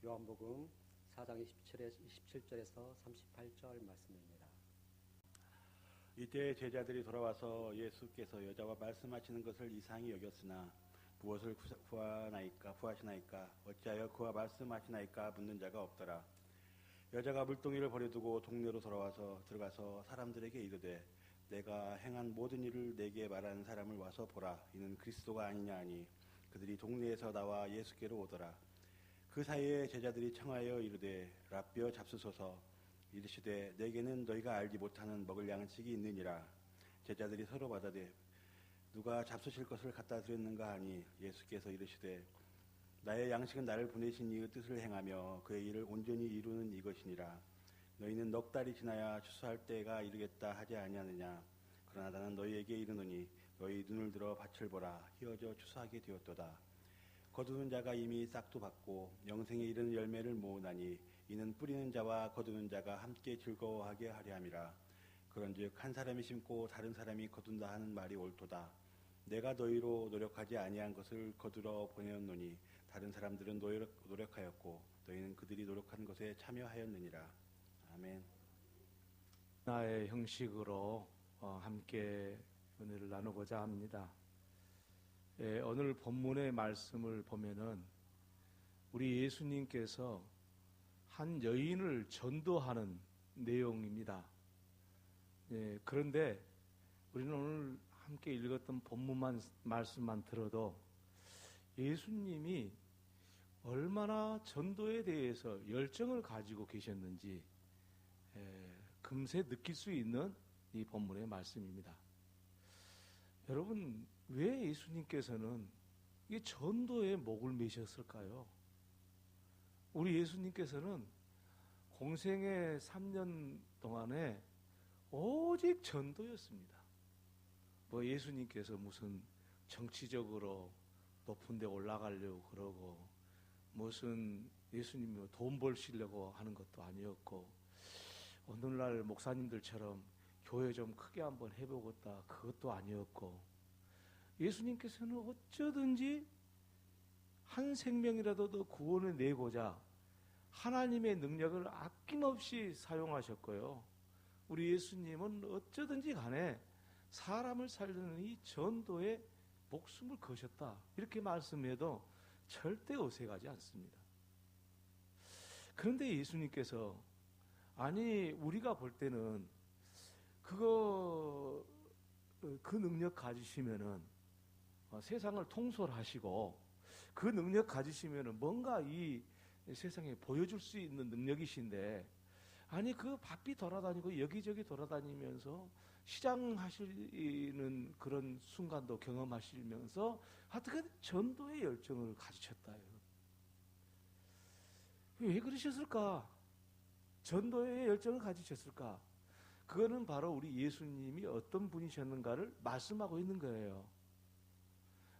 요한복음 4장 27절에서 38절 말씀입니다. 이때 제자들이 돌아와서 예수께서 여자와 말씀하시는 것을 이상히 여겼으나 무엇을 구하시나이까 어찌하여 그와 말씀하시나이까 묻는 자가 없더라. 여자가 물동이를 버려두고 동네로 들어가서 사람들에게 이르되 내가 행한 모든 일을 내게 말하는 사람을 와서 보라. 이는 그리스도가 아니냐 하니 그들이 동네에서 나와 예수께로 오더라. 그 사이에 제자들이 청하여 이르되 라삐어 잡수소서. 이르시되 내게는 너희가 알지 못하는 먹을 양식이 있느니라. 제자들이 서로 받아되 누가 잡수실 것을 갖다 드렸는가 하니 예수께서 이르시되 나의 양식은 나를 보내신 이의 뜻을 행하며 그의 일을 온전히 이루는 이것이니라. 너희는 넉 달이 지나야 추수할 때가 이르겠다 하지 아니하느냐. 그러나 나는 너희에게 이르노니 너희 눈을 들어 밭을 보라. 휘어져 추수하게 되었도다. 거두는 자가 이미 싹도 받고 영생에 이르는 열매를 모으나니 이는 뿌리는 자와 거두는 자가 함께 즐거워하게 하려 함이라. 그런즉 한 사람이 심고 다른 사람이 거둔다 하는 말이 옳도다. 내가 너희로 노력하지 아니한 것을 거두러 보내었노니 다른 사람들은 노력하였고 너희는 그들이 노력하는 것에 참여하였느니라. 아멘. 나의 형식으로 함께 은혜를 나누고자 합니다. 오늘 본문의 말씀을 보면은 우리 예수님께서 한 여인을 전도하는 내용입니다. 그런데 우리는 오늘 함께 읽었던 본문 말씀만 들어도 예수님이 얼마나 전도에 대해서 열정을 가지고 계셨는지 금세 느낄 수 있는 이 본문의 말씀입니다. 여러분, 왜 예수님께서는 이 전도에 목을 매셨을까요? 우리 예수님께서는 공생의 3년 동안에 오직 전도였습니다. 예수님께서 무슨 정치적으로 높은 데 올라가려고 그러고 무슨 예수님이 돈 벌시려고 하는 것도 아니었고 오늘날 목사님들처럼 교회 좀 크게 한번 해보겠다 그것도 아니었고 예수님께서는 어쩌든지 한 생명이라도 더 구원을 내고자 하나님의 능력을 아낌없이 사용하셨고요. 우리 예수님은 어쩌든지 간에 사람을 살리는 이 전도에 목숨을 거셨다. 이렇게 말씀해도 절대 어색하지 않습니다. 그런데 예수님께서 우리가 볼 때는 그 능력 가지시면은 세상을 통솔하시고 그 능력 가지시면은 뭔가 이 세상에 보여줄 수 있는 능력이신데 그 바삐 돌아다니고 여기저기 돌아다니면서 시장 하시는 그런 순간도 경험하시면서 하여튼 전도의 열정을 가지셨다. 왜 그러셨을까? 전도의 열정을 가지셨을까? 그거는 바로 우리 예수님이 어떤 분이셨는가를 말씀하고 있는 거예요.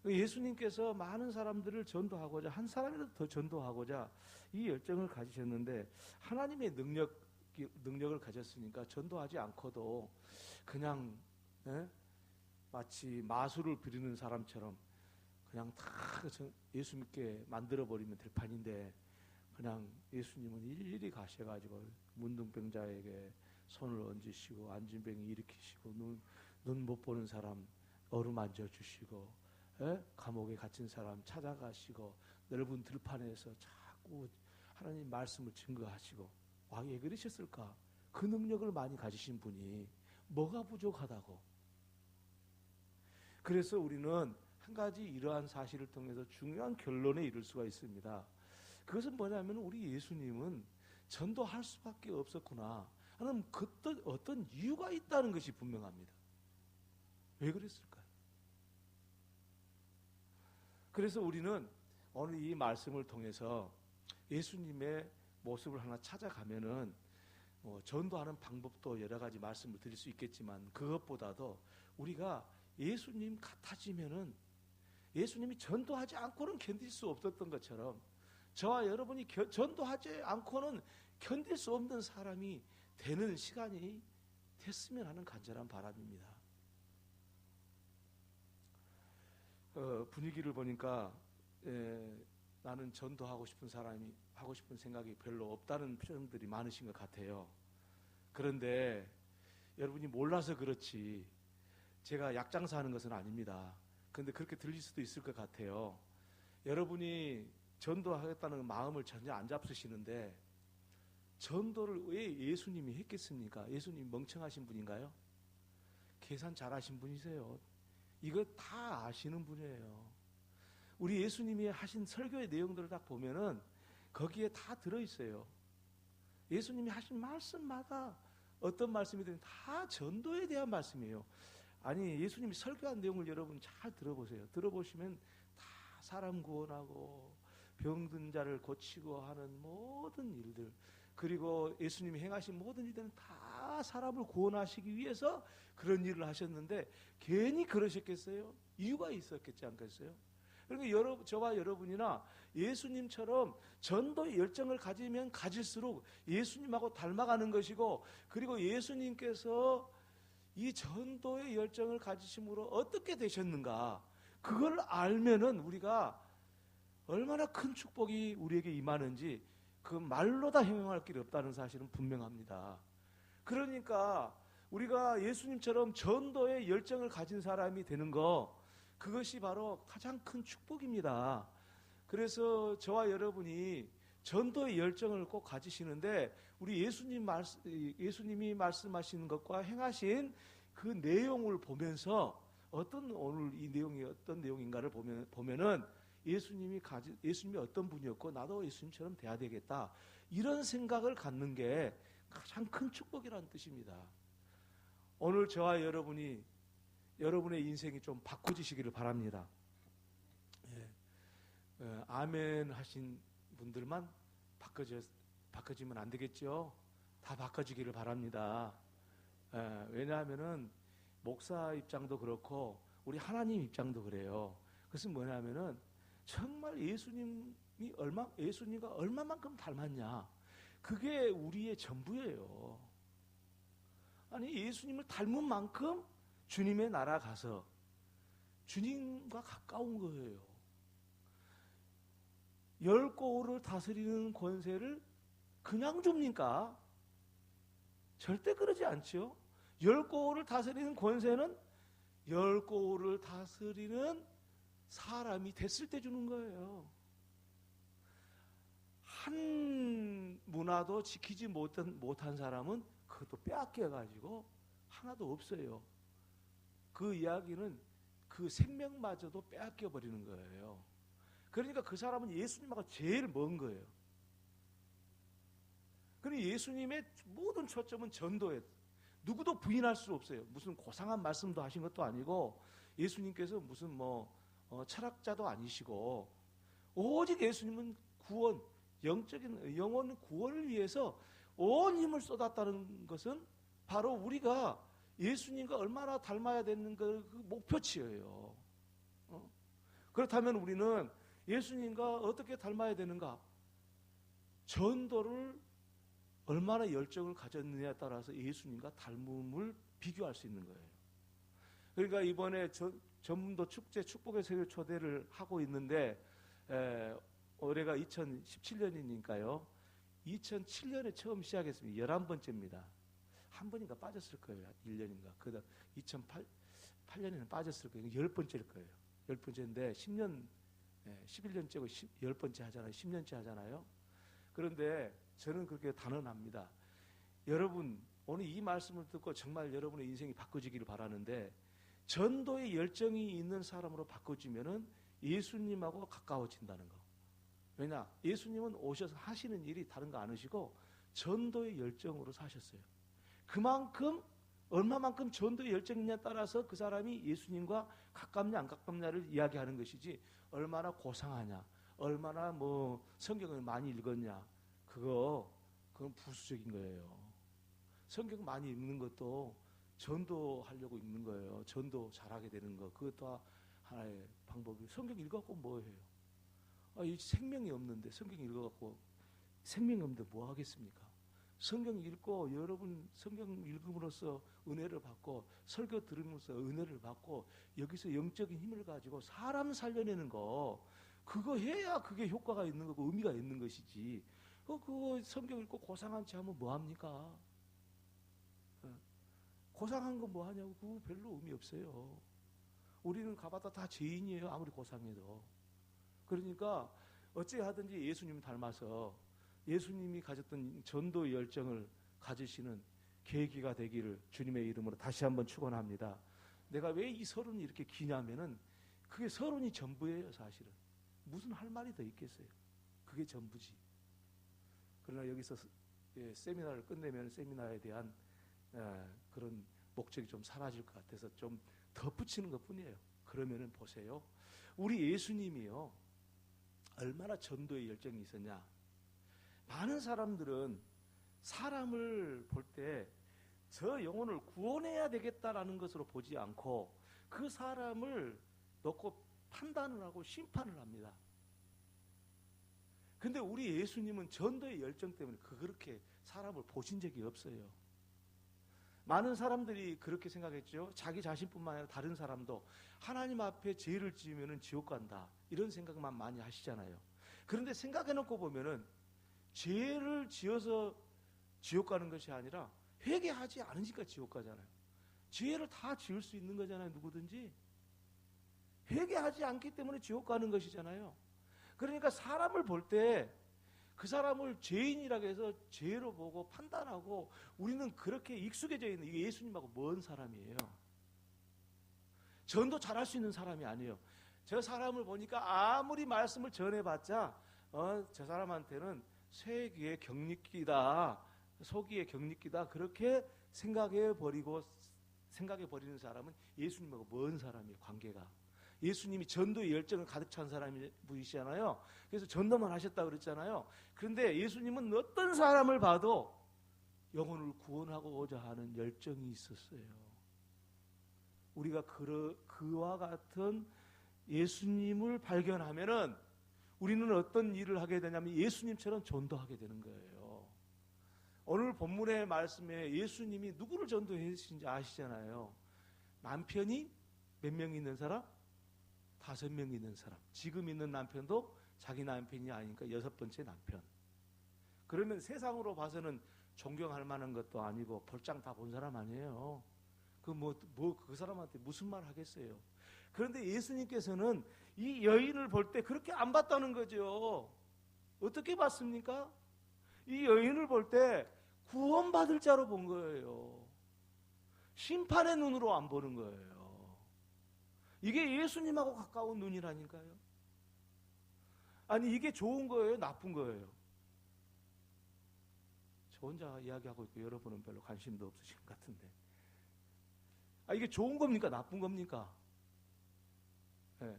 예수님께서 많은 사람들을 전도하고자 한 사람이라도 더 전도하고자 이 열정을 가지셨는데 하나님의 능력을 가졌으니까 전도하지 않고도 그냥 마치 마술을 부리는 사람처럼 그냥 다 예수 믿게 만들어버리면 될 판인데 그냥 예수님은 일일이 가셔가지고 문둥병자에게 손을 얹으시고 안진병이 일으키시고 눈 못 보는 사람 어루만져 주시고 감옥에 갇힌 사람 찾아가시고 넓은 들판에서 자꾸 하나님 말씀을 증거하시고 왜 그러셨을까? 그 능력을 많이 가지신 분이 뭐가 부족하다고? 그래서 우리는 한 가지 이러한 사실을 통해서 중요한 결론에 이를 수가 있습니다. 그것은 뭐냐면 우리 예수님은 전도할 수밖에 없었구나 하는 어떤 이유가 있다는 것이 분명합니다. 왜 그랬을까요? 그래서 우리는 오늘 이 말씀을 통해서 예수님의 모습을 하나 찾아가면은 전도하는 방법도 여러 가지 말씀을 드릴 수 있겠지만 그것보다도 우리가 예수님 같아지면은 예수님이 전도하지 않고는 견딜 수 없었던 것처럼 저와 여러분이 전도하지 않고는 견딜 수 없는 사람이 되는 시간이 됐으면 하는 간절한 바람입니다. 분위기를 보니까 나는 전도하고 싶은 사람이 하고 싶은 생각이 별로 없다는 표현들이 많으신 것 같아요. 그런데 여러분이 몰라서 그렇지 제가 약장사하는 것은 아닙니다. 그런데 그렇게 들릴 수도 있을 것 같아요. 여러분이 전도하겠다는 마음을 전혀 안 잡수시는데 전도를 왜 예수님이 했겠습니까? 예수님 멍청하신 분인가요? 계산 잘하신 분이세요. 이거 다 아시는 분이에요. 우리 예수님이 하신 설교의 내용들을 딱 보면은 거기에 다 들어있어요. 예수님이 하신 말씀마다 어떤 말씀이든 다 전도에 대한 말씀이에요. 아니 예수님이 설교한 내용을 여러분 잘 들어보세요. 들어보시면 다 사람 구원하고 병든 자를 고치고 하는 모든 일들, 그리고 예수님이 행하신 모든 일들은 다 사람을 구원하시기 위해서 그런 일을 하셨는데 괜히 그러셨겠어요? 이유가 있었겠지 않겠어요? 그러니까 저와 여러분이나 예수님처럼 전도의 열정을 가지면 가질수록 예수님하고 닮아가는 것이고, 그리고 예수님께서 이 전도의 열정을 가지심으로 어떻게 되셨는가, 그걸 알면은 우리가 얼마나 큰 축복이 우리에게 임하는지 그 말로 다 형용할 길이 없다는 사실은 분명합니다. 그러니까 우리가 예수님처럼 전도의 열정을 가진 사람이 되는 거, 그것이 바로 가장 큰 축복입니다. 그래서 저와 여러분이 전도의 열정을 꼭 가지시는데 우리 예수님이 말씀하시는 것과 행하신 그 내용을 보면서 오늘 이 내용이 어떤 내용인가를 보면은 예수님이 어떤 분이었고 나도 예수님처럼 돼야 되겠다, 이런 생각을 갖는 게 가장 큰 축복이라는 뜻입니다. 오늘 저와 여러분이 여러분의 인생이 좀 바꿔지시기를 바랍니다. 아멘 하신 분들만 바꿔지면 안 되겠죠. 다 바꿔지기를 바랍니다. 왜냐하면은 목사 입장도 그렇고 우리 하나님 입장도 그래요. 그것은 뭐냐면은 정말 예수님과 얼마만큼 닮았냐, 그게 우리의 전부예요. 아니 예수님을 닮은 만큼 주님의 나라 가서 주님과 가까운 거예요. 10고을을 다스리는 권세를 그냥 줍니까? 절대 그러지 않죠. 10고을을 다스리는 권세는 10고을을 다스리는 사람이 됐을 때 주는 거예요. 한 문화도 지키지 못한 사람은 그것도 빼앗겨가지고 하나도 없어요. 그 이야기는 그 생명마저도 빼앗겨 버리는 거예요. 그러니까 그 사람은 예수님하고 제일 먼 거예요. 그러니 예수님의 모든 초점은 전도에, 누구도 부인할 수 없어요. 무슨 고상한 말씀도 하신 것도 아니고 예수님께서 무슨 철학자도 아니시고, 오직 예수님은 구원, 영혼 구원을 위해서 온 힘을 쏟았다는 것은 바로 우리가 예수님과 얼마나 닮아야 되는 그 목표치예요. 그렇다면 우리는 예수님과 어떻게 닮아야 되는가? 전도를 얼마나 열정을 가졌느냐에 따라서 예수님과 닮음을 비교할 수 있는 거예요. 그러니까 이번에 전문도 축제 축복의 세계 초대를 하고 있는데 올해가 2017년이니까요. 2007년에 처음 시작했습니다. 11번째입니다. 한 번인가 빠졌을 거예요. 1년인가. 그다음 2008년에는 빠졌을 거예요. 10번째일 거예요. 10번째인데 11년째고 10번째 하잖아요. 10년째 하잖아요. 그런데 저는 그렇게 단언합니다. 여러분, 오늘 이 말씀을 듣고 정말 여러분의 인생이 바꿔지기를 바라는데, 전도의 열정이 있는 사람으로 바꿔지면은 예수님하고 가까워진다는 거. 왜냐? 예수님은 오셔서 하시는 일이 다른 거 않으시고 전도의 열정으로 사셨어요. 그만큼 얼마만큼 전도의 열정이냐에 따라서 그 사람이 예수님과 가깝냐 안 가깝냐를 이야기하는 것이지, 얼마나 고상하냐, 얼마나 성경을 많이 읽었냐, 그건 부수적인 거예요. 성경 많이 읽는 것도 전도하려고 읽는 거예요. 전도 잘하게 되는 거, 그것도 하나의 방법이에요. 성경 읽어갖고 뭐 해요? 이 생명이 없는데 성경 읽어갖고 생명이 없는데 뭐 하겠습니까? 성경 읽고 여러분 성경 읽음으로써 은혜를 받고 설교 들으면서 은혜를 받고 여기서 영적인 힘을 가지고 사람 살려내는 거, 그거 해야 그게 효과가 있는 거고 의미가 있는 것이지. 그거 성경 읽고 고상한 채 하면 뭐 합니까? 고상한 거 뭐 하냐고. 그거 별로 의미 없어요. 우리는 가봐도 다 죄인이에요. 아무리 고상해도. 그러니까 어찌 하든지 예수님 닮아서 예수님이 가졌던 전도 열정을 가지시는 계기가 되기를 주님의 이름으로 다시 한번 축원합니다. 내가 왜 이 서론이 이렇게 기냐면은 그게 서론이 전부예요. 사실은 무슨 할 말이 더 있겠어요. 그게 전부지. 그러나 여기서 세미나를 끝내면 세미나에 대한 그런 목적이 좀 사라질 것 같아서 좀 덧붙이는 것 뿐이에요. 그러면은 보세요. 우리 예수님이요, 얼마나 전도의 열정이 있었냐. 많은 사람들은 사람을 볼 때 저 영혼을 구원해야 되겠다라는 것으로 보지 않고 그 사람을 놓고 판단을 하고 심판을 합니다. 근데 우리 예수님은 전도의 열정 때문에 그렇게 사람을 보신 적이 없어요. 많은 사람들이 그렇게 생각했죠. 자기 자신뿐만 아니라 다른 사람도 하나님 앞에 죄를 지으면 지옥 간다, 이런 생각만 많이 하시잖아요. 그런데 생각해놓고 보면은 죄를 지어서 지옥 가는 것이 아니라 회개하지 않으니까 지옥 가잖아요. 죄를 다 지을 수 있는 거잖아요. 누구든지 회개하지 않기 때문에 지옥 가는 것이잖아요. 그러니까 사람을 볼 때 그 사람을 죄인이라고 해서 죄로 보고 판단하고, 우리는 그렇게 익숙해져 있는, 이게 예수님하고 먼 사람이에요. 전도 잘할 수 있는 사람이 아니에요. 저 사람을 보니까 아무리 말씀을 전해봤자 저 사람한테는 쇠귀의 경리끼다, 소귀의 경리끼다, 그렇게 생각해버리는 사람은 예수님하고 먼 사람이에요. 관계가. 예수님이 전도의 열정을 가득 찬 사람이시잖아요. 그래서 전도만 하셨다고 그랬잖아요. 그런데 예수님은 어떤 사람을 봐도 영혼을 구원하고자 하는 열정이 있었어요. 우리가 그와 같은 예수님을 발견하면은 우리는 어떤 일을 하게 되냐면 예수님처럼 전도하게 되는 거예요. 오늘 본문의 말씀에 예수님이 누구를 전도하신지 아시잖아요. 남편이 몇 명 있는 사람? 5명 있는 사람. 지금 있는 남편도 자기 남편이 아니니까 6번째 남편. 그러면 세상으로 봐서는 존경할 만한 것도 아니고 볼장 다 본 사람 아니에요. 그 사람한테 무슨 말 하겠어요. 그런데 예수님께서는 이 여인을 볼 때 그렇게 안 봤다는 거죠. 어떻게 봤습니까? 이 여인을 볼 때 구원받을 자로 본 거예요. 심판의 눈으로 안 보는 거예요. 이게 예수님하고 가까운 눈이라니까요. 아니, 이게 좋은 거예요? 나쁜 거예요? 저 혼자 이야기하고 있고 여러분은 별로 관심도 없으신 것 같은데. 이게 좋은 겁니까? 나쁜 겁니까? 네.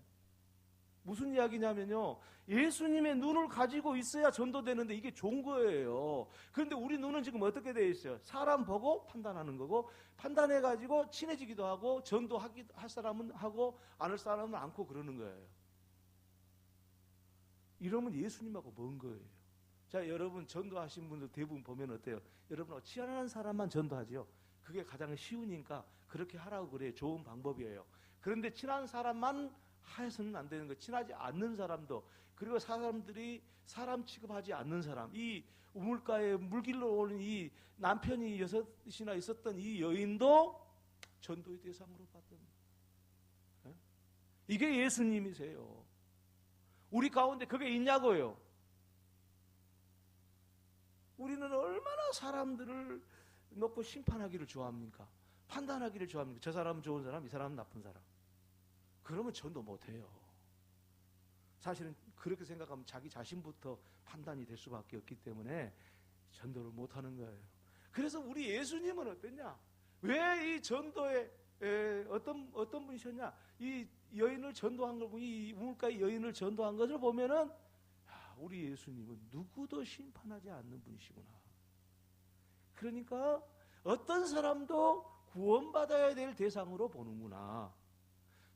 무슨 이야기냐면요, 예수님의 눈을 가지고 있어야 전도되는데 이게 좋은 거예요. 그런데 우리 눈은 지금 어떻게 되어 있어요? 사람 보고 판단하는 거고, 판단해가지고 친해지기도 하고, 전도할 사람은 하고 안 할 사람은 않고 그러는 거예요. 이러면 예수님하고 먼 거예요. 자, 여러분 전도하신 분들 대부분 보면 어때요? 여러분 친한 사람만 전도하죠. 그게 가장 쉬우니까 그렇게 하라고 그래요. 좋은 방법이에요. 그런데 친한 사람만 해서는 안 되는 거예요. 친하지 않는 사람도, 그리고 사람들이 사람 취급하지 않는 사람, 이 우물가에 물길로 오는 이 남편이 6이나 있었던 이 여인도 전도의 대상으로 봤던, 이게 예수님이세요. 우리 가운데 그게 있냐고요. 우리는 얼마나 사람들을 놓고 심판하기를 좋아합니까? 판단하기를 좋아합니까? 저 사람은 좋은 사람, 이 사람은 나쁜 사람. 그러면 전도 못해요. 사실은 그렇게 생각하면 자기 자신부터 판단이 될 수밖에 없기 때문에 전도를 못하는 거예요. 그래서 우리 예수님은 어땠냐? 왜 이 전도에 어떤 분이셨냐? 이 여인을 전도한 걸, 이 우물가의 여인을 전도한 것을 보면은 우리 예수님은 누구도 심판하지 않는 분이시구나. 그러니까 어떤 사람도 구원받아야 될 대상으로 보는구나.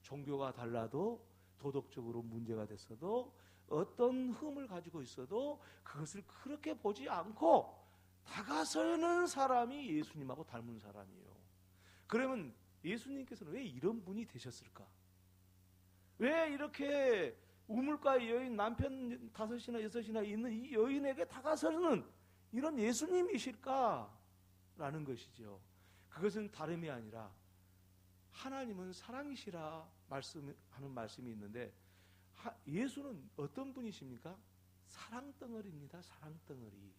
종교가 달라도, 도덕적으로 문제가 됐어도, 어떤 흠을 가지고 있어도 그것을 그렇게 보지 않고 다가서는 사람이 예수님하고 닮은 사람이에요. 그러면 예수님께서는 왜 이런 분이 되셨을까? 왜 이렇게 우물가의 여인, 남편 5이나 6이나 있는 이 여인에게 다가서는 이런 예수님이실까라는 것이죠. 그것은 다름이 아니라 하나님은 사랑이시라 하는 말씀이 있는데, 예수는 어떤 분이십니까? 사랑덩어리입니다. 사랑덩어리.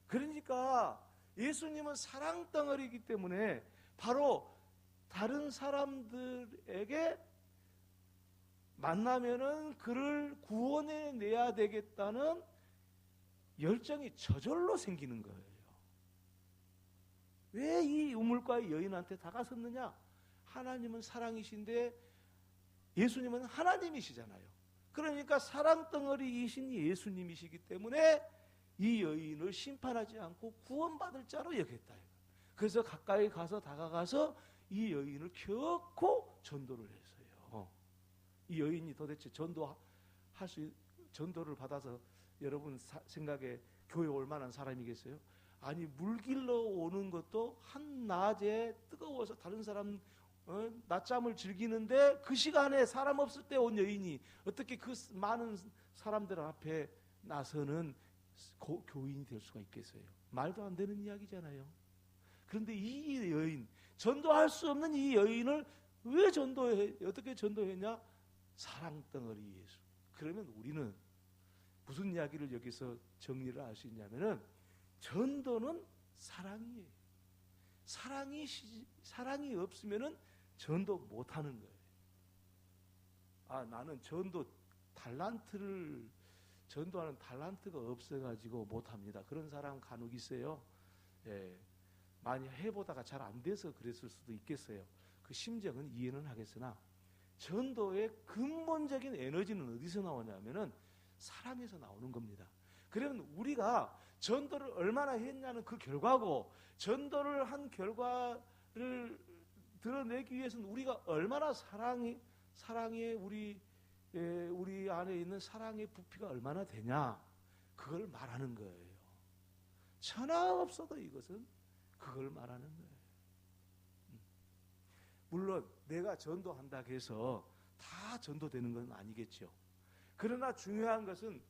그러니까 예수님은 사랑덩어리이기 때문에 바로 다른 사람들에게 만나면은 그를 구원해 내야 되겠다는 열정이 저절로 생기는 거예요. 왜 이 우물가의 여인한테 다가섰느냐? 하나님은 사랑이신데 예수님은 하나님이시잖아요. 그러니까 사랑덩어리이신 예수님이시기 때문에 이 여인을 심판하지 않고 구원받을 자로 여겼다. 그래서 가까이 가서 다가가서 이 여인을 결코 전도를 했어요. 이 여인이 도대체 전도를 받아서 여러분 생각에 교회 올 만한 사람이겠어요? 아니, 물길러 오는 것도 한낮에 뜨거워서 다른 사람 낮잠을 즐기는데 그 시간에 사람 없을 때 온 여인이 어떻게 그 많은 사람들 앞에 나서는 교인이 될 수가 있겠어요? 말도 안 되는 이야기잖아요. 그런데 이 여인, 전도할 수 없는 이 여인을 왜 어떻게 전도했냐? 사랑덩어리 예수. 그러면 우리는 무슨 이야기를 여기서 정리를 할 수 있냐면은, 전도는 사랑이에요. 사랑이 없으면은 전도 못 하는 거예요. 나는 전도하는 달란트가 없어가지고 못 합니다. 그런 사람 간혹 있어요. 예. 많이 해보다가 잘 안 돼서 그랬을 수도 있겠어요. 그 심정은 이해는 하겠으나, 전도의 근본적인 에너지는 어디서 나오냐면은 사랑에서 나오는 겁니다. 그러면 우리가 전도를 얼마나 했냐는 그 결과고, 전도를 한 결과를 드러내기 위해서는 우리가 얼마나 사랑에 우리 안에 있는 사랑의 부피가 얼마나 되냐, 그걸 말하는 거예요. 천하 없어도 이것은 그걸 말하는 거예요. 물론 내가 전도한다 해서 다 전도되는 건 아니겠죠. 그러나 중요한 것은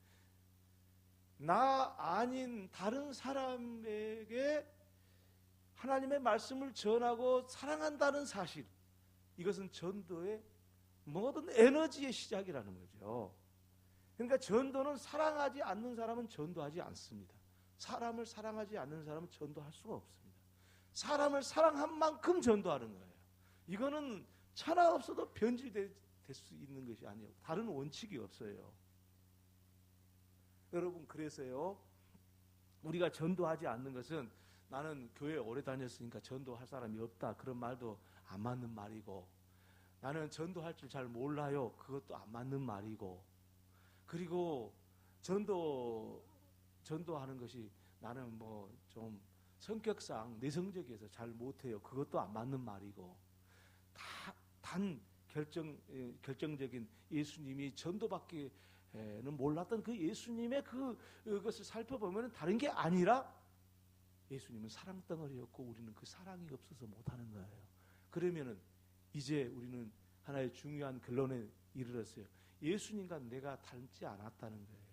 나 아닌 다른 사람에게 하나님의 말씀을 전하고 사랑한다는 사실, 이것은 전도의 모든 에너지의 시작이라는 거죠. 그러니까 전도는 사랑하지 않는 사람은 전도하지 않습니다. 사람을 사랑하지 않는 사람은 전도할 수가 없습니다. 사람을 사랑한 만큼 전도하는 거예요. 이거는 천하 없어도 변질될 수 있는 것이 아니에요. 다른 원칙이 없어요. 여러분, 그래서요, 우리가 전도하지 않는 것은, 나는 교회 오래 다녔으니까 전도할 사람이 없다, 그런 말도 안 맞는 말이고, 나는 전도할 줄 잘 몰라요, 그것도 안 맞는 말이고, 그리고 전도하는 것이 나는 뭐 좀 성격상 내성적이어서 잘 못해요, 그것도 안 맞는 말이고, 단 결정적인 예수님이 전도받기는 몰랐던 그 예수님의 그것을 살펴보면 다른 게 아니라 예수님은 사랑덩어리였고 우리는 그 사랑이 없어서 못하는 거예요. 그러면은 이제 우리는 하나의 중요한 결론에 이르렀어요. 예수님과 내가 닮지 않았다는 거예요.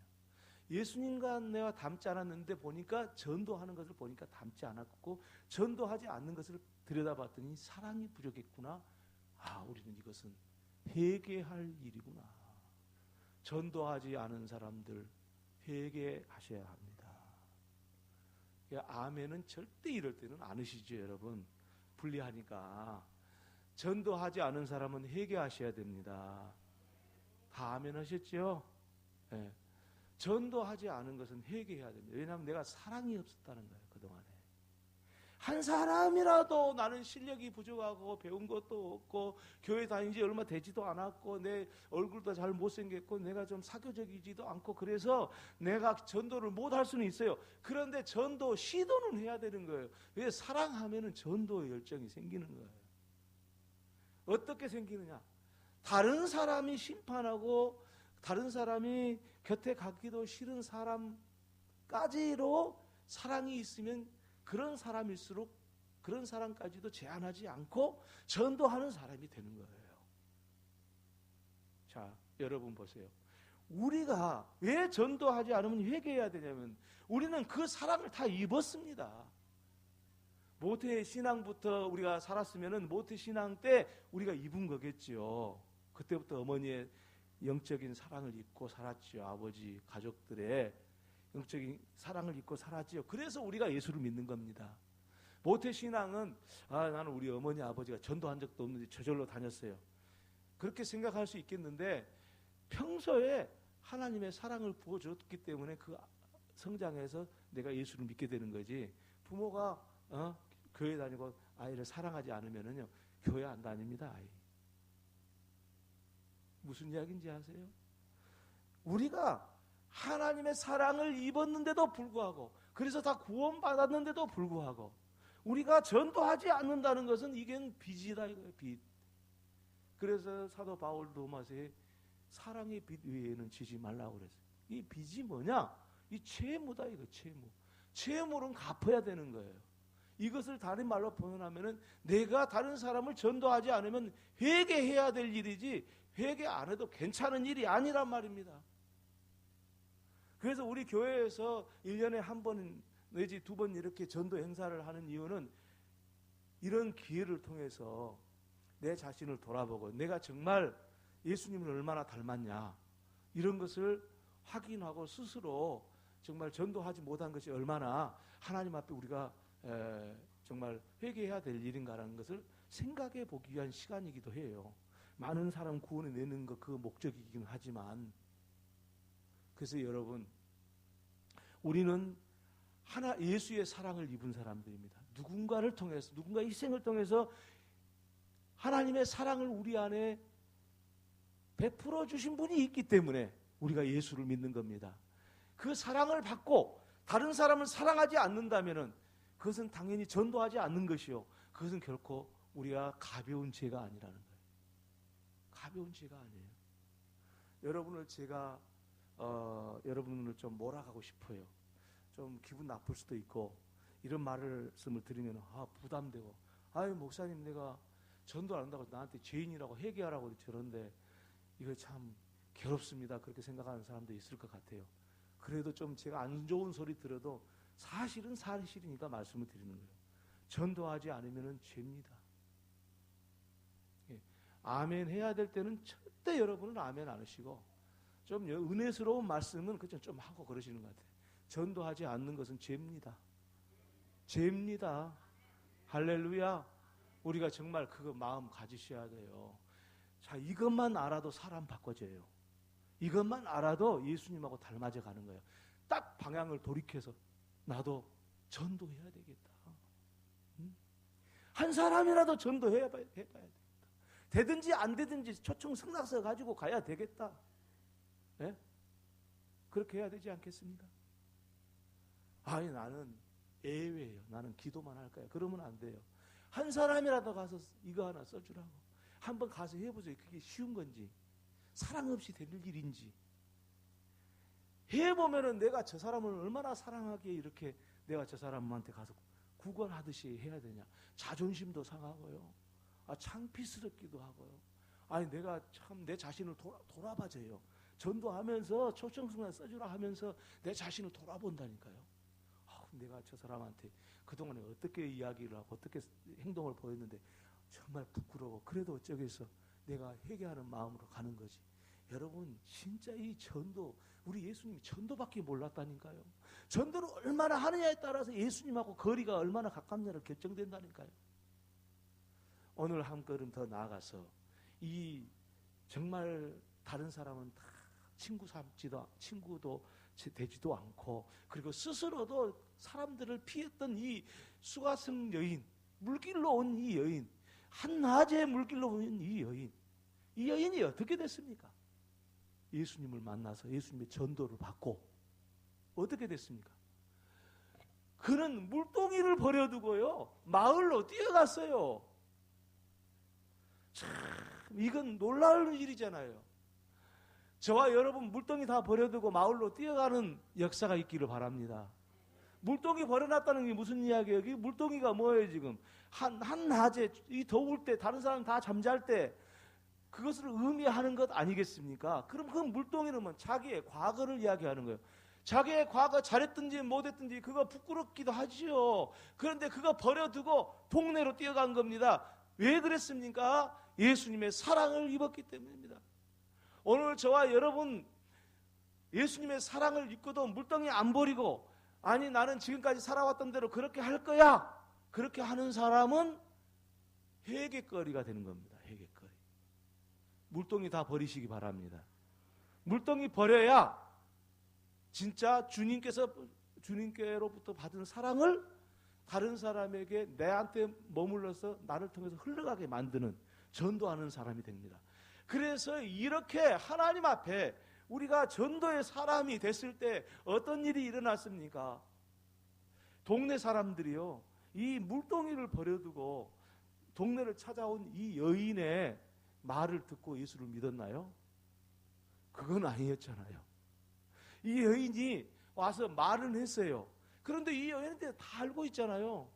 예수님과 내가 닮지 않았는데 보니까, 전도하는 것을 보니까 닮지 않았고, 전도하지 않는 것을 들여다봤더니 사랑이 부족했구나. 우리는 이것은 회개할 일이구나. 전도하지 않은 사람들 회개하셔야 합니다. 아멘은 절대 이럴 때는 안 하시죠, 여러분. 불리하니까. 전도하지 않은 사람은 회개하셔야 됩니다. 다 아멘 하셨죠? 네. 전도하지 않은 것은 회개해야 됩니다. 왜냐하면 내가 사랑이 없었다는 거예요, 그동안에. 한 사람이라도 나는 실력이 부족하고 배운 것도 없고 교회 다닌 지 얼마 되지도 않았고 내 얼굴도 잘 못생겼고 내가 좀 사교적이지도 않고, 그래서 내가 전도를 못할 수는 있어요. 그런데 전도 시도는 해야 되는 거예요. 왜? 사랑하면은 전도의 열정이 생기는 거예요. 어떻게 생기느냐? 다른 사람이 심판하고 다른 사람이 곁에 가기도 싫은 사람까지로 사랑이 있으면, 그런 사람일수록 그런 사람까지도 제한하지 않고 전도하는 사람이 되는 거예요. 자, 여러분 보세요. 우리가 왜 전도하지 않으면 회개해야 되냐면 우리는 그 사랑을 다 입었습니다. 모태 신앙부터 우리가 살았으면은 모태 신앙 때 우리가 입은 거겠지요. 그때부터 어머니의 영적인 사랑을 입고 살았지요. 아버지, 가족들의 영적인 사랑을 입고 살았지요. 그래서 우리가 예수를 믿는 겁니다. 모태 신앙은 나는 우리 어머니 아버지가 전도한 적도 없는데 저절로 다녔어요. 그렇게 생각할 수 있겠는데 평소에 하나님의 사랑을 부어줬기 때문에 그 성장해서 내가 예수를 믿게 되는 거지. 부모가 교회 다니고 아이를 사랑하지 않으면은요 교회 안 다닙니다. 아이. 무슨 이야기인지 아세요? 우리가 하나님의 사랑을 입었는데도 불구하고 그래서 다 구원받았는데도 불구하고 우리가 전도하지 않는다는 것은 이게 빚이다 이거예요. 빚. 그래서 사도 바울 로마서에 사랑의 빚 외에는 지지 말라고 그랬어요. 이 빚이 뭐냐? 이 채무다 이거 채무. 채무는 갚아야 되는 거예요. 이것을 다른 말로 표현하면은 내가 다른 사람을 전도하지 않으면 회개해야 될 일이지 회개 안 해도 괜찮은 일이 아니란 말입니다. 그래서 우리 교회에서 1년에 한 번 내지 두 번 이렇게 전도 행사를 하는 이유는 이런 기회를 통해서 내 자신을 돌아보고 내가 정말 예수님을 얼마나 닮았냐 이런 것을 확인하고 스스로 정말 전도하지 못한 것이 얼마나 하나님 앞에 우리가 정말 회개해야 될 일인가라는 것을 생각해 보기 위한 시간이기도 해요. 많은 사람 구원해 내는 것 그 목적이긴 하지만 그래서 여러분 우리는 예수의 사랑을 입은 사람들입니다. 누군가를 통해서 누군가의 희생을 통해서 하나님의 사랑을 우리 안에 베풀어 주신 분이 있기 때문에 우리가 예수를 믿는 겁니다. 그 사랑을 받고 다른 사람을 사랑하지 않는다면은 그것은 당연히 전도하지 않는 것이요. 그것은 결코 우리가 가벼운 죄가 아니라는 거예요. 가벼운 죄가 아니에요. 여러분을 제가 여러분을 좀 몰아가고 싶어요. 좀 기분 나쁠 수도 있고 이런 말씀을 드리면 부담되고 목사님 내가 전도 안 한다고 나한테 죄인이라고 회개하라고 저런데 이거 참 괴롭습니다. 그렇게 생각하는 사람도 있을 것 같아요. 그래도 좀 제가 안 좋은 소리 들어도 사실은 사실이니까 말씀을 드리는 거예요. 전도하지 않으면 죄입니다. 예. 아멘 해야 될 때는 절대 여러분은 아멘 안 하시고 좀 은혜스러운 말씀은 그냥 좀 하고 그러시는 것 같아요. 전도하지 않는 것은 죄입니다. 죄입니다. 할렐루야. 우리가 정말 그거 마음 가지셔야 돼요. 자, 이것만 알아도 사람 바꿔져요. 이것만 알아도 예수님하고 닮아져 가는 거예요. 딱 방향을 돌이켜서 나도 전도해야 되겠다. 한 사람이라도 전도해야 되겠다. 되든지 안 되든지 초청 성낙서 가지고 가야 되겠다. 예? 그렇게 해야 되지 않겠습니까? 나는 예외예요. 나는 기도만 할 거야. 그러면 안 돼요. 한 사람이라도 가서 이거 하나 써주라고. 한번 가서 해보세요. 그게 쉬운 건지 사랑 없이 될 일인지 해보면은 내가 저 사람을 얼마나 사랑하기에 이렇게 내가 저 사람한테 가서 구걸하듯이 해야 되냐. 자존심도 상하고요. 창피스럽기도 하고요. 내가 참 내 자신을 돌아봐줘요. 전도하면서 초청성을 써주라 하면서 내 자신을 돌아본다니까요. 내가 저 사람한테 그동안에 어떻게 이야기를 하고 어떻게 행동을 보였는데 정말 부끄러워. 그래도 어쩌겠어. 내가 회개하는 마음으로 가는 거지. 여러분 진짜 이 전도 우리 예수님이 전도밖에 몰랐다니까요. 전도를 얼마나 하느냐에 따라서 예수님하고 거리가 얼마나 가깝냐를 결정된다니까요. 오늘 한 걸음 더 나아가서 이 정말 다른 사람은 다 친구도 되지도 않고 그리고 스스로도 사람들을 피했던 이 수가성 여인, 물길로 온 이 여인, 한낮에 물길로 온 이 여인이 어떻게 됐습니까? 예수님을 만나서 예수님의 전도를 받고 어떻게 됐습니까? 그는 물동이를 버려두고요 마을로 뛰어갔어요. 참 이건 놀라운 일이잖아요. 저와 여러분 물동이 다 버려두고 마을로 뛰어가는 역사가 있기를 바랍니다. 물동이 버려놨다는 게 무슨 이야기예요? 이 물동이가 뭐예요 지금? 한낮에 이 더울 때 다른 사람 다 잠잘 때 그것을 의미하는 것 아니겠습니까? 그럼 그 물동이는 자기의 과거를 이야기하는 거예요. 자기의 과거 잘했든지 못했든지 그거 부끄럽기도 하지요. 그런데 그거 버려두고 동네로 뛰어간 겁니다. 왜 그랬습니까? 예수님의 사랑을 입었기 때문입니다. 오늘 저와 여러분 예수님의 사랑을 입고도 물덩이 안 버리고 아니 나는 지금까지 살아왔던 대로 그렇게 할 거야. 그렇게 하는 사람은 회개거리가 되는 겁니다. 회개거리. 물동이 다 버리시기 바랍니다. 물동이 버려야 진짜 주님께로부터 받은 사랑을 다른 사람에게 내한테 머물러서 나를 통해서 흘러가게 만드는 전도하는 사람이 됩니다. 그래서 이렇게 하나님 앞에 우리가 전도의 사람이 됐을 때 어떤 일이 일어났습니까? 동네 사람들이요, 이 물동이를 버려두고 동네를 찾아온 이 여인의 말을 듣고 예수를 믿었나요? 그건 아니었잖아요. 이 여인이 와서 말은 했어요. 그런데 이 여인한테 다 알고 있잖아요.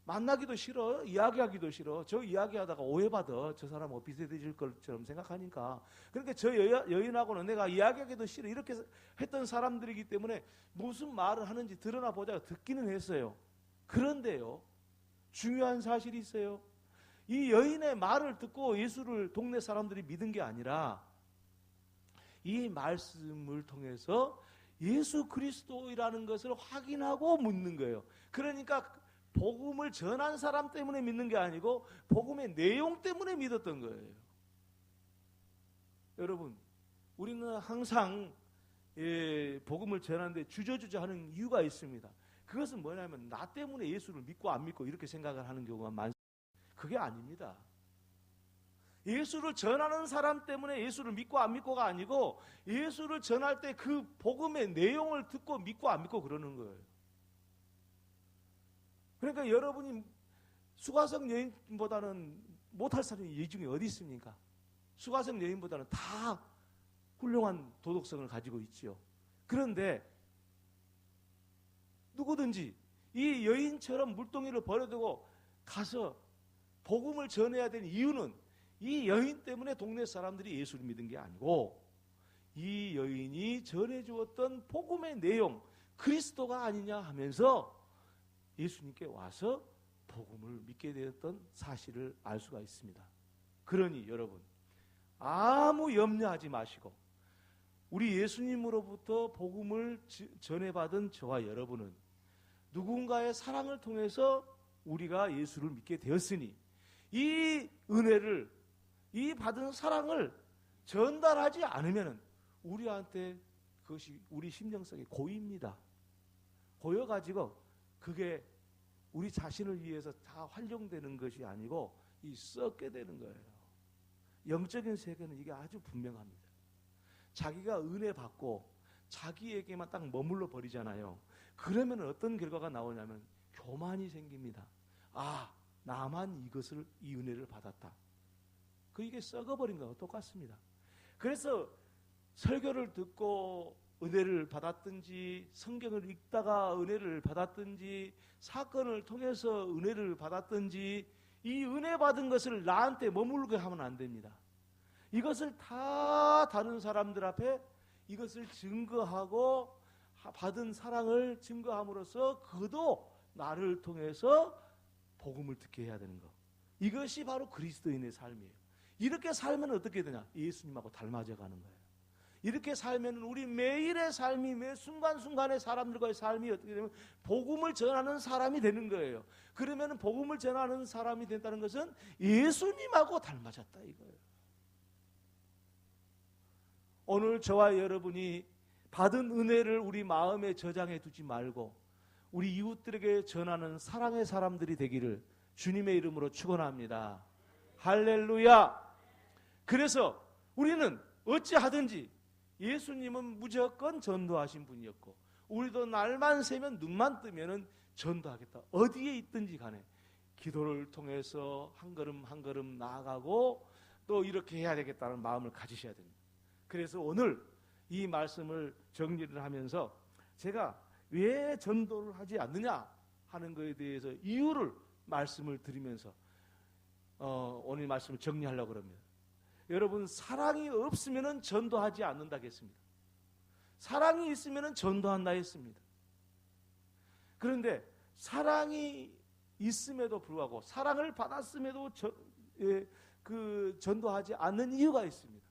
만나기도 싫어, 이야기하기도 싫어. 저 이야기하다가 오해받아. 저 사람 비슷해질 것처럼 생각하니까. 그러니까 저 여인하고는 내가 이야기하기도 싫어. 이렇게 했던 사람들이기 때문에 무슨 말을 하는지 드러나 보자고 듣기는 했어요. 그런데요, 중요한 사실이 있어요. 이 여인의 말을 듣고 예수를 동네 사람들이 믿은 게 아니라 이 말씀을 통해서 예수 그리스도이라는 것을 확인하고 묻는 거예요. 그러니까 복음을 전한 사람 때문에 믿는 게 아니고 복음의 내용 때문에 믿었던 거예요. 여러분, 우리는 항상 복음을 전하는데 주저주저 하는 이유가 있습니다. 그것은 뭐냐면 나 때문에 예수를 믿고 안 믿고 이렇게 생각을 하는 경우가 많습니다. 그게 아닙니다. 예수를 전하는 사람 때문에 예수를 믿고 안 믿고가 아니고 예수를 전할 때 그 복음의 내용을 듣고 믿고 안 믿고 그러는 거예요. 그러니까 여러분이 수가성 여인보다는 못할 사람이 이 중에 어디 있습니까? 수가성 여인보다는 다 훌륭한 도덕성을 가지고 있지요. 그런데 누구든지 이 여인처럼 물동이를 버려두고 가서 복음을 전해야 되는 이유는 이 여인 때문에 동네 사람들이 예수를 믿은 게 아니고 이 여인이 전해주었던 복음의 내용, 그리스도가 아니냐 하면서 예수님께 와서 복음을 믿게 되었던 사실을 알 수가 있습니다. 그러니 여러분, 아무 염려하지 마시고 우리 예수님으로부터 복음을 전해받은 저와 여러분은 누군가의 사랑을 통해서 우리가 예수를 믿게 되었으니 이 은혜를, 이 받은 사랑을 전달하지 않으면 우리한테 그것이 우리 심령 속에 고입니다. 고여가지고 그게 우리 자신을 위해서 다 활용되는 것이 아니고 이 썩게 되는 거예요. 영적인 세계는 이게 아주 분명합니다. 자기가 은혜 받고 자기에게만 딱 머물러 버리잖아요. 그러면 어떤 결과가 나오냐면 교만이 생깁니다. 아, 나만 이 은혜를 받았다. 이게 썩어버린 거와 똑같습니다. 그래서 설교를 듣고 은혜를 받았든지 성경을 읽다가 은혜를 받았든지 사건을 통해서 은혜를 받았든지 이 은혜 받은 것을 나한테 머물게 하면 안 됩니다. 이것을 다 다른 사람들 앞에 이것을 증거하고 받은 사랑을 증거함으로써 그도 나를 통해서 복음을 듣게 해야 되는 것. 이것이 바로 그리스도인의 삶이에요. 이렇게 살면 어떻게 되냐? 예수님하고 닮아져 가는 거예요. 이렇게 살면 우리 매일의 삶이, 매 순간순간의 사람들과의 삶이 어떻게 되면 복음을 전하는 사람이 되는 거예요. 그러면 복음을 전하는 사람이 된다는 것은 예수님하고 닮아졌다 이거예요. 오늘 저와 여러분이 받은 은혜를 우리 마음에 저장해 두지 말고 우리 이웃들에게 전하는 사랑의 사람들이 되기를 주님의 이름으로 축원합니다. 할렐루야. 그래서 우리는 어찌하든지 예수님은 무조건 전도하신 분이었고 우리도 날만 새면 눈만 뜨면은 전도하겠다. 어디에 있든지 간에 기도를 통해서 한 걸음 한 걸음 나아가고 또 이렇게 해야 되겠다는 마음을 가지셔야 됩니다. 그래서 오늘 이 말씀을 정리를 하면서 제가 왜 전도를 하지 않느냐 하는 것에 대해서 이유를 말씀을 드리면서 오늘 말씀을 정리하려고 합니다. 여러분 사랑이 없으면 전도하지 않는다 했습니다. 사랑이 있으면 전도한다 했습니다. 그런데 사랑이 있음에도 불구하고 사랑을 받았음에도 전도하지 않는 이유가 있습니다.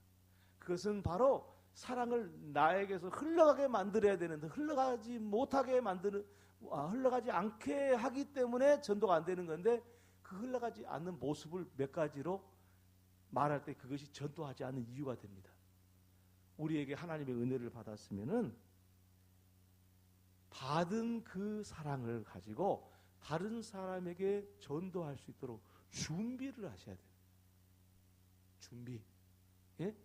그것은 바로 사랑을 나에게서 흘러가게 만들어야 되는데 흘러가지 않게 하기 때문에 전도가 안 되는 건데 그 흘러가지 않는 모습을 몇 가지로 말할 때 그것이 전도하지 않는 이유가 됩니다. 우리에게 하나님의 은혜를 받았으면은 받은 그 사랑을 가지고 다른 사람에게 전도할 수 있도록 준비를 하셔야 돼요. 준비. 예?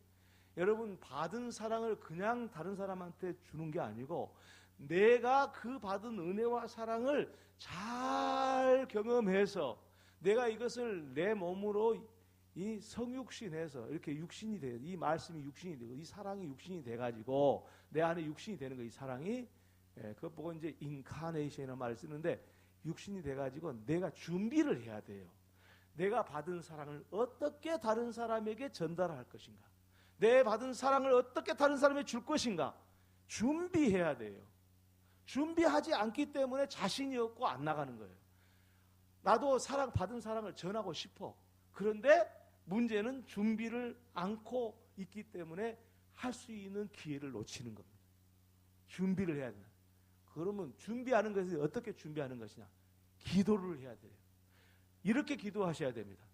여러분 받은 사랑을 그냥 다른 사람한테 주는 게 아니고 내가 그 받은 은혜와 사랑을 잘 경험해서 내가 이것을 내 몸으로 이 성육신해서 이렇게 육신이 돼요. 이 말씀이 육신이 되고 이 사랑이 육신이 돼가지고 내 안에 육신이 되는 거 이 사랑이 그것 보고 이제 인카네이션이라는 말을 쓰는데 육신이 돼가지고 내가 준비를 해야 돼요. 내가 받은 사랑을 어떻게 다른 사람에게 전달할 것인가? 내 받은 사랑을 어떻게 다른 사람에게 줄 것인가? 준비해야 돼요. 준비하지 않기 때문에 자신이 없고 안 나가는 거예요. 나도 받은 사랑을 전하고 싶어. 그런데 문제는 준비를 않고 있기 때문에 할 수 있는 기회를 놓치는 겁니다. 준비를 해야 된다. 그러면 준비하는 것이 어떻게 준비하는 것이냐? 기도를 해야 돼요. 이렇게 기도하셔야 됩니다.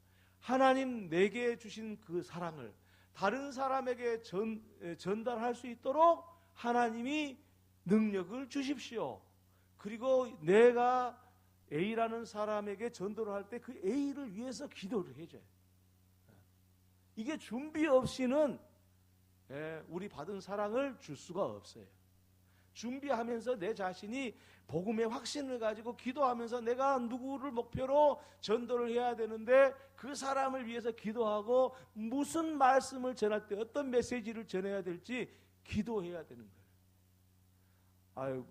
하나님 내게 주신 그 사랑을 다른 사람에게 전달할 수 있도록 하나님이 능력을 주십시오. 그리고 내가 A라는 사람에게 전도를 할 때 그 A를 위해서 기도를 해줘요. 이게 준비 없이는 우리 받은 사랑을 줄 수가 없어요. 준비하면서 내 자신이 복음의 확신을 가지고 기도하면서 내가 누구를 목표로 전도를 해야 되는데 그 사람을 위해서 기도하고 무슨 말씀을 전할 때 어떤 메시지를 전해야 될지 기도해야 되는 거예요.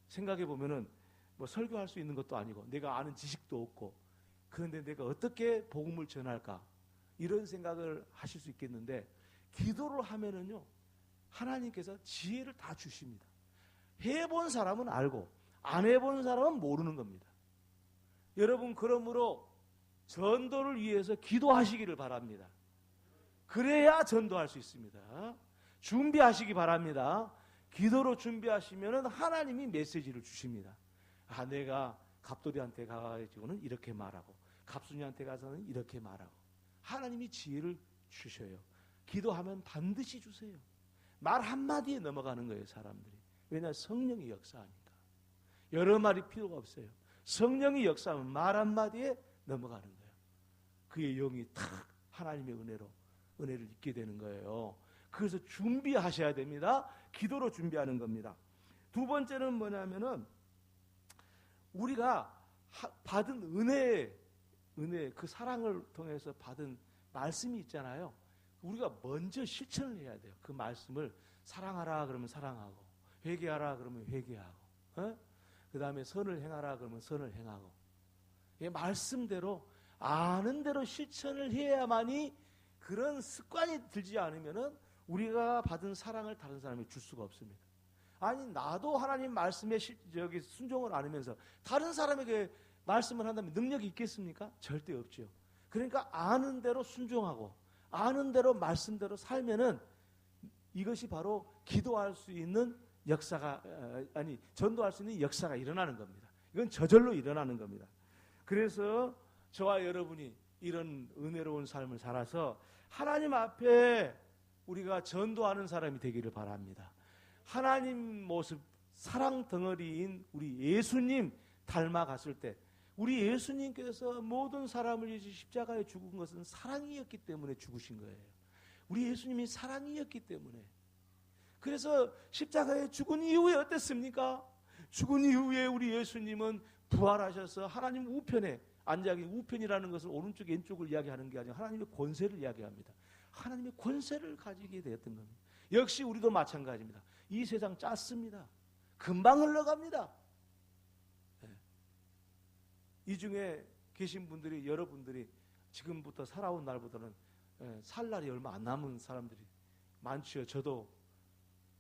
생각해 보면은 뭐 설교할 수 있는 것도 아니고 내가 아는 지식도 없고 그런데 내가 어떻게 복음을 전할까 이런 생각을 하실 수 있겠는데 기도를 하면은요 하나님께서 지혜를 다 주십니다. 해본 사람은 알고 안 해본 사람은 모르는 겁니다. 여러분 그러므로 전도를 위해서 기도하시기를 바랍니다. 그래야 전도할 수 있습니다. 준비하시기 바랍니다. 기도로 준비하시면 하나님이 메시지를 주십니다. 내가 갑돌이한테 가가지고는 이렇게 말하고 갑순이한테 가서는 이렇게 말하고 하나님이 지혜를 주셔요. 기도하면 반드시 주세요. 말 한마디에 넘어가는 거예요 사람들이. 왜냐하면 성령이 역사하니까. 여러 말이 필요가 없어요. 성령이 역사하면 말 한마디에 넘어가는 거예요. 그의 영이 탁 하나님의 은혜를 잊게 되는 거예요. 그래서 준비하셔야 됩니다. 기도로 준비하는 겁니다. 두 번째는 뭐냐면은 우리가 받은 은혜 그 사랑을 통해서 받은 말씀이 있잖아요. 우리가 먼저 실천을 해야 돼요. 그 말씀을 사랑하라 그러면 사랑하고 회개하라 그러면 회개하고 그 다음에 선을 행하라 그러면 선을 행하고 말씀대로 아는 대로 실천을 해야만이 그런 습관이 들지 않으면은 우리가 받은 사랑을 다른 사람에게 줄 수가 없습니다. 아니 나도 하나님 말씀에 순종을 안 하면서 다른 사람에게 말씀을 한다면 능력이 있겠습니까? 절대 없죠. 그러니까 아는 대로 순종하고 아는 대로 말씀대로 살면은 이것이 바로 기도할 수 있는 역사가 전도할 수 있는 역사가 일어나는 겁니다. 이건 저절로 일어나는 겁니다. 그래서 저와 여러분이 이런 은혜로운 삶을 살아서 하나님 앞에 우리가 전도하는 사람이 되기를 바랍니다. 하나님 모습 사랑 덩어리인 우리 예수님 닮아갔을 때 우리 예수님께서 모든 사람을 위해서 십자가에 죽은 것은 사랑이었기 때문에 죽으신 거예요. 우리 예수님이 사랑이었기 때문에. 그래서 십자가에 죽은 이후에 어땠습니까? 죽은 이후에 우리 예수님은 부활하셔서 하나님 우편에 앉아 계신, 우편이라는 것은 오른쪽 왼쪽을 이야기하는 게 아니라 하나님의 권세를 이야기합니다. 하나님의 권세를 가지게 되었던 겁니다. 역시 우리도 마찬가지입니다. 이 세상 짧습니다. 금방 흘러갑니다. 이 중에 계신 분들이 여러분들이 지금부터 살아온 날보다는 살 날이 얼마 안 남은 사람들이 많지요. 저도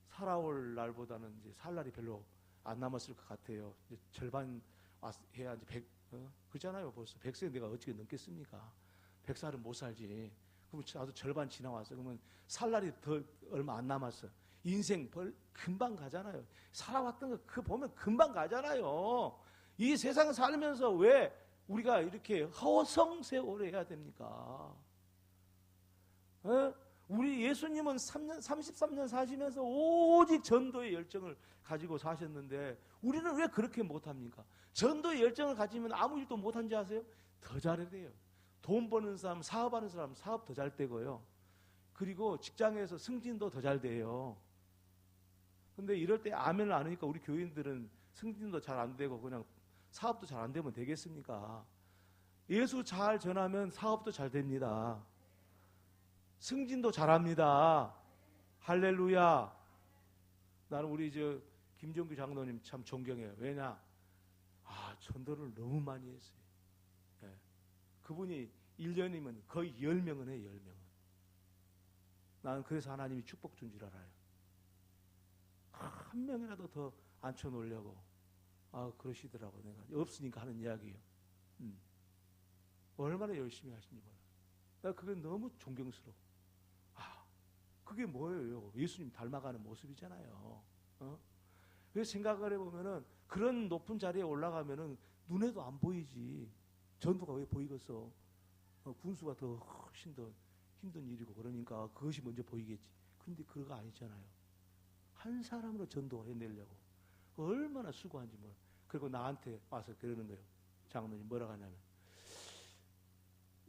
살아올 날보다는 이제 살 날이 별로 안 남았을 것 같아요. 이제 절반 해야 이제 100, 그잖아요. 벌써 100세 내가 어떻게 넘겠습니까? 100살은 못 살지. 그럼 나도 절반 지나왔어. 그러면 살 날이 더 얼마 안 남았어. 인생 금방 가잖아요. 살아왔던 거 그거 보면 금방 가잖아요. 이 세상 살면서 왜 우리가 이렇게 허송세월을 해야 됩니까? 우리 예수님은 33년 사시면서 오직 전도의 열정을 가지고 사셨는데 우리는 왜 그렇게 못합니까? 전도의 열정을 가지면 아무 일도 못한지 아세요? 더 잘해야 돼요. 돈 버는 사람, 사업하는 사람 사업 더 잘 되고요. 그리고 직장에서 승진도 더 잘 돼요. 근데 이럴 때 아멘을 안 하니까 우리 교인들은 승진도 잘 안 되고 그냥 사업도 잘 안 되면 되겠습니까? 예수 잘 전하면 사업도 잘 됩니다. 승진도 잘합니다. 할렐루야. 나는 우리 김종규 장로님 참 존경해요. 왜냐? 전도를 너무 많이 했어요. 네. 그분이 1년이면 거의 10명은 해요. 10명은. 나는 그래서 하나님이 축복 준 줄 알아요. 한 명이라도 더 앉혀놓으려고 그러시더라고. 내가 없으니까 하는 이야기예요. 얼마나 열심히 하신지 몰라. 나 그게 너무 존경스러워. 그게 뭐예요? 예수님 닮아가는 모습이잖아요. 그래서 생각을 해보면은 그런 높은 자리에 올라가면은 눈에도 안 보이지. 전도가 왜 보이겠어? 군수가 더 훨씬 더 힘든 일이고 그러니까 그것이 먼저 보이겠지. 그런데 그거 아니잖아요. 한 사람으로 전도해내려고 얼마나 수고한지 몰라. 그리고 나한테 와서 그러는 거예요. 장로님 뭐라고 하냐면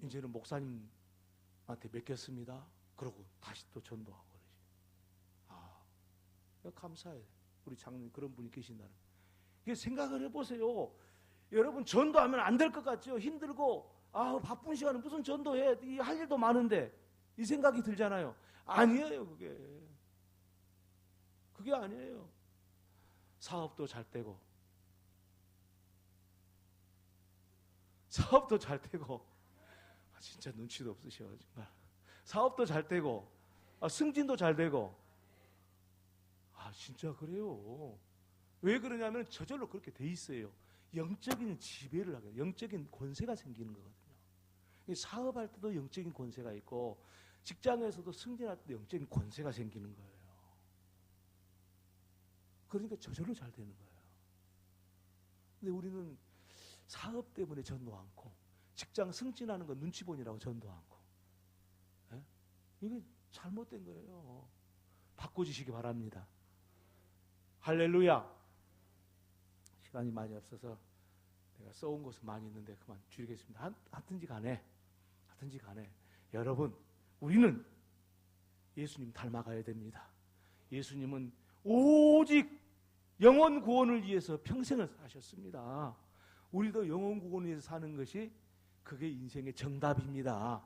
이제는 목사님한테 맡겼습니다. 그러고 다시 또 전도하고 그러지. 감사해요. 우리 장로님 그런 분이 계신다는. 이게 생각을 해보세요. 여러분 전도하면 안 될 것 같죠? 힘들고 바쁜 시간에 무슨 전도해? 할 일도 많은데 이 생각이 들잖아요. 아니에요. 그게 아니에요. 사업도 잘 되고 진짜 눈치도 없으셔 정말. 사업도 잘 되고 승진도 잘 되고 진짜 그래요. 왜 그러냐면 저절로 그렇게 돼 있어요. 영적인 지배를 하게, 영적인 권세가 생기는 거거든요. 사업할 때도 영적인 권세가 있고 직장에서도 승진할 때도 영적인 권세가 생기는 거예요. 그러니까 저절로 잘 되는 거예요. 근데 우리는 사업 때문에 전도 않고 직장 승진하는 거 눈치 보느라고 전도 않고 이게 잘못된 거예요. 바꿔주시기 바랍니다. 할렐루야. 시간이 많이 없어서 내가 써온 것은 많이 있는데 그만 줄이겠습니다. 하든지 간에 여러분 우리는 예수님 닮아가야 됩니다. 예수님은 오직 영혼 구원을 위해서 평생을 사셨습니다. 우리도 영혼 구원을 위해서 사는 것이 그게 인생의 정답입니다.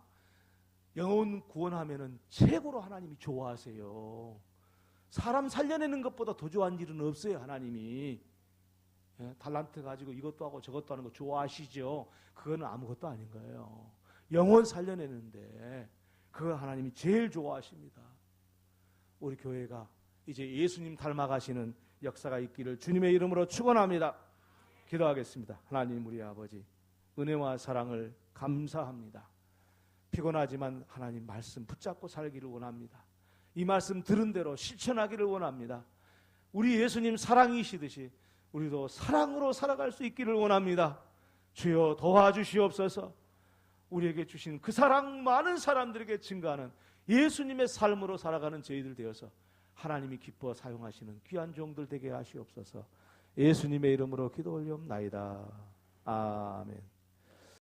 영혼 구원하면은 최고로 하나님이 좋아하세요. 사람 살려내는 것보다 더 좋아하는 일은 없어요. 하나님이 달란트 가지고 이것도 하고 저것도 하는 거 좋아하시죠. 그거는 아무것도 아닌 거예요. 영혼 살려내는데 그거 하나님이 제일 좋아하십니다. 우리 교회가 이제 예수님 닮아가시는 역사가 있기를 주님의 이름으로 축원합니다. 기도하겠습니다. 하나님 우리 아버지 은혜와 사랑을 감사합니다. 피곤하지만 하나님 말씀 붙잡고 살기를 원합니다. 이 말씀 들은 대로 실천하기를 원합니다. 우리 예수님 사랑이시듯이 우리도 사랑으로 살아갈 수 있기를 원합니다. 주여 도와주시옵소서. 우리에게 주신 그 사랑 많은 사람들에게 증거하는 예수님의 삶으로 살아가는 저희들 되어서 하나님이 기뻐 사용하시는 귀한 종들 되게 하시옵소서. 예수님의 이름으로 기도 올리옵나이다. 아멘.